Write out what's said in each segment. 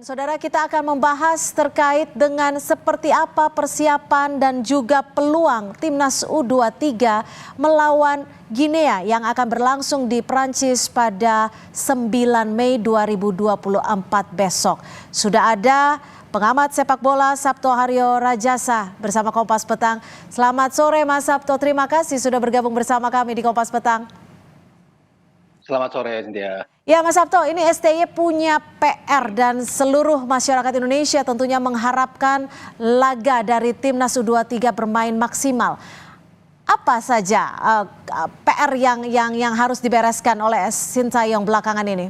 Saudara, kita akan membahas terkait dengan seperti apa persiapan dan juga peluang Timnas U23 melawan Guinea yang akan berlangsung di Prancis pada 9 Mei 2024 besok. Sudah ada pengamat sepak bola Sabto Haryo Rajasa bersama Kompas Petang. Selamat sore Mas Sabto, terima kasih sudah bergabung bersama kami di Kompas Petang. Selamat sore, Cynthia. Ya Mas Sabto, ini STY punya PR dan seluruh masyarakat Indonesia tentunya mengharapkan laga dari Timnas U23 bermain maksimal. Apa saja PR yang harus dibereskan oleh Sintayong belakangan ini?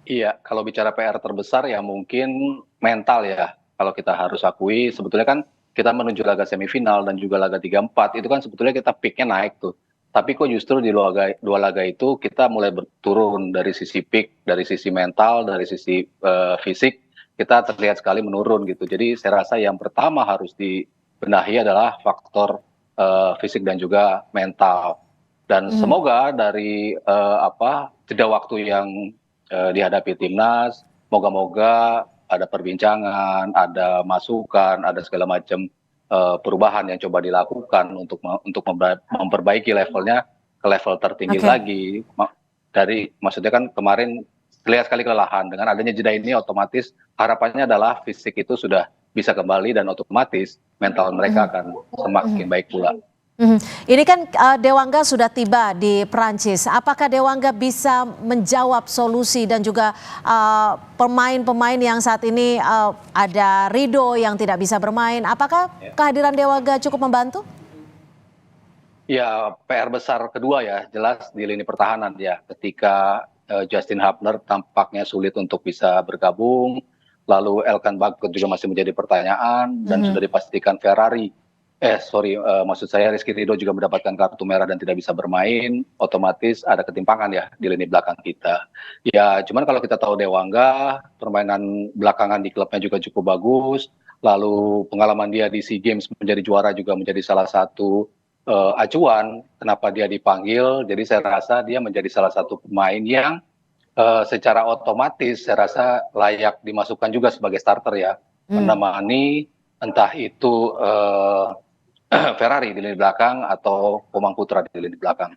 Iya, kalau bicara PR terbesar ya mungkin mental ya. Kalau kita harus akui, sebetulnya kan kita menuju laga semifinal dan juga laga 3-4, itu kan sebetulnya kita peaknya naik tuh. Tapi kok justru di dua laga itu kita mulai turun dari sisi peak, dari sisi mental, dari sisi fisik, kita terlihat sekali menurun gitu. Jadi saya rasa yang pertama harus dibenahi adalah faktor fisik dan juga mental. Dan semoga dari jeda waktu yang dihadapi timnas, moga-moga ada perbincangan, ada masukan, ada segala macam perubahan yang coba dilakukan untuk memperbaiki levelnya ke level tertinggi lagi. Maksudnya kan kemarin terlihat sekali kelelahan, dengan adanya jeda ini otomatis harapannya adalah fisik itu sudah bisa kembali dan otomatis mental mereka akan semakin baik pula. Ini kan Dewangga sudah tiba di Prancis. Apakah Dewangga bisa menjawab solusi dan juga pemain-pemain yang saat ini ada Rido yang tidak bisa bermain? Apakah kehadiran Dewangga cukup membantu? Ya, PR besar kedua ya, jelas di lini pertahanan ya. Ketika Justin Hubner tampaknya sulit untuk bisa bergabung, lalu Elkan Bagot juga masih menjadi pertanyaan, dan sudah dipastikan maksud saya Rizky Ridho juga mendapatkan kartu merah dan tidak bisa bermain, otomatis ada ketimpangan ya di lini belakang kita. Ya, cuman kalau kita tahu Dewangga, permainan belakangan di klubnya juga cukup bagus, lalu pengalaman dia di SEA Games menjadi juara juga menjadi salah satu acuan kenapa dia dipanggil. Jadi saya rasa dia menjadi salah satu pemain yang secara otomatis saya rasa layak dimasukkan juga sebagai starter ya, menemani entah itu Ferrari di lini belakang atau Komang Putra di lini belakang.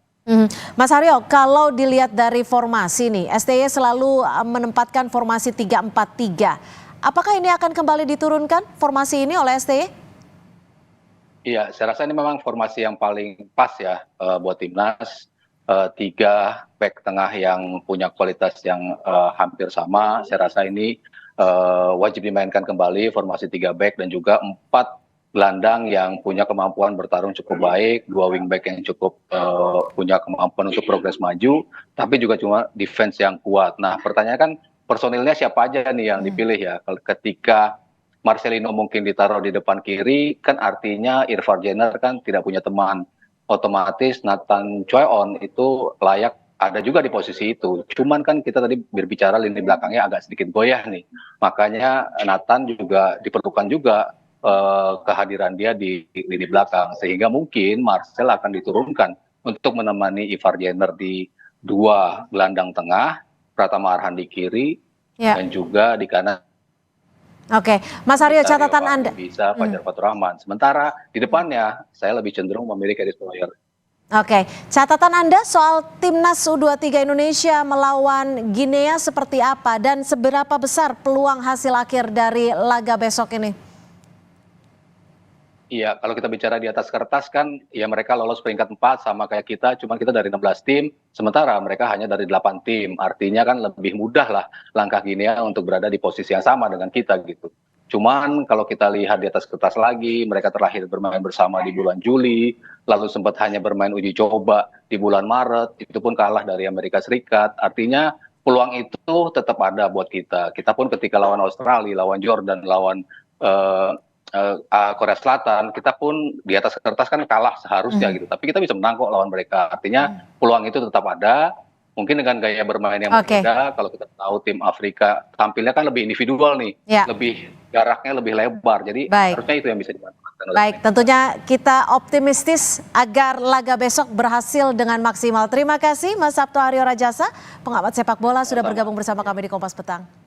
Mas Haryo, kalau dilihat dari formasi nih, STY selalu menempatkan formasi 3-4-3. Apakah ini akan kembali diturunkan formasi ini oleh STY? Iya, saya rasa ini memang formasi yang paling pas ya buat timnas. 3 back tengah yang punya kualitas yang hampir sama. Saya rasa ini wajib dimainkan kembali formasi 3 back dan juga 4 gelandang yang punya kemampuan bertarung cukup baik, 2 wingback yang cukup punya kemampuan untuk progres maju, tapi juga cuma defense yang kuat. Nah, pertanyaan kan personilnya siapa aja nih yang dipilih ya? Ketika Marcelino mungkin ditaruh di depan kiri, kan artinya Irfan Jenner kan tidak punya teman. Otomatis Nathan Choi-on itu layak ada juga di posisi itu. Cuman kan kita tadi berbicara lini belakangnya agak sedikit goyah nih. Makanya Nathan juga diperlukan juga kehadiran dia di lini belakang, sehingga mungkin Marcel akan diturunkan untuk menemani Ivar Jenner di 2 gelandang tengah, Pratama Arhan di kiri dan juga di kanan. Oke, Mas Haryo, catatan Anda bisa Fajar Fatur Rahman. Sementara di depannya saya lebih cenderung memilih Karius Thohir. Oke, catatan Anda soal Timnas U23 Indonesia melawan Guinea seperti apa dan seberapa besar peluang hasil akhir dari laga besok ini? Iya, kalau kita bicara di atas kertas kan ya mereka lolos peringkat 4 sama kayak kita, cuma kita dari 16 tim, sementara mereka hanya dari 8 tim. Artinya kan lebih mudah lah langkah Guinea untuk berada di posisi yang sama dengan kita gitu. Cuman kalau kita lihat di atas kertas lagi, mereka terakhir bermain bersama di bulan Juli, lalu sempat hanya bermain uji coba di bulan Maret, itu pun kalah dari Amerika Serikat. Artinya peluang itu tetap ada buat kita. Kita pun ketika lawan Australia, lawan Jordan, lawan Korea Selatan, kita pun di atas kertas kan kalah seharusnya gitu, tapi kita bisa menang kok lawan mereka. Artinya peluang itu tetap ada, mungkin dengan gaya bermain yang berbeda. Kalau kita tahu tim Afrika tampilnya kan lebih individual nih, lebih jaraknya lebih lebar, jadi harusnya itu yang bisa dimanfaatkan. Baik, tentunya kita optimistis agar laga besok berhasil dengan maksimal. Terima kasih Mas Sabto Haryo Rajasa, pengamat sepak bola sudah bergabung bersama kami di Kompas Petang.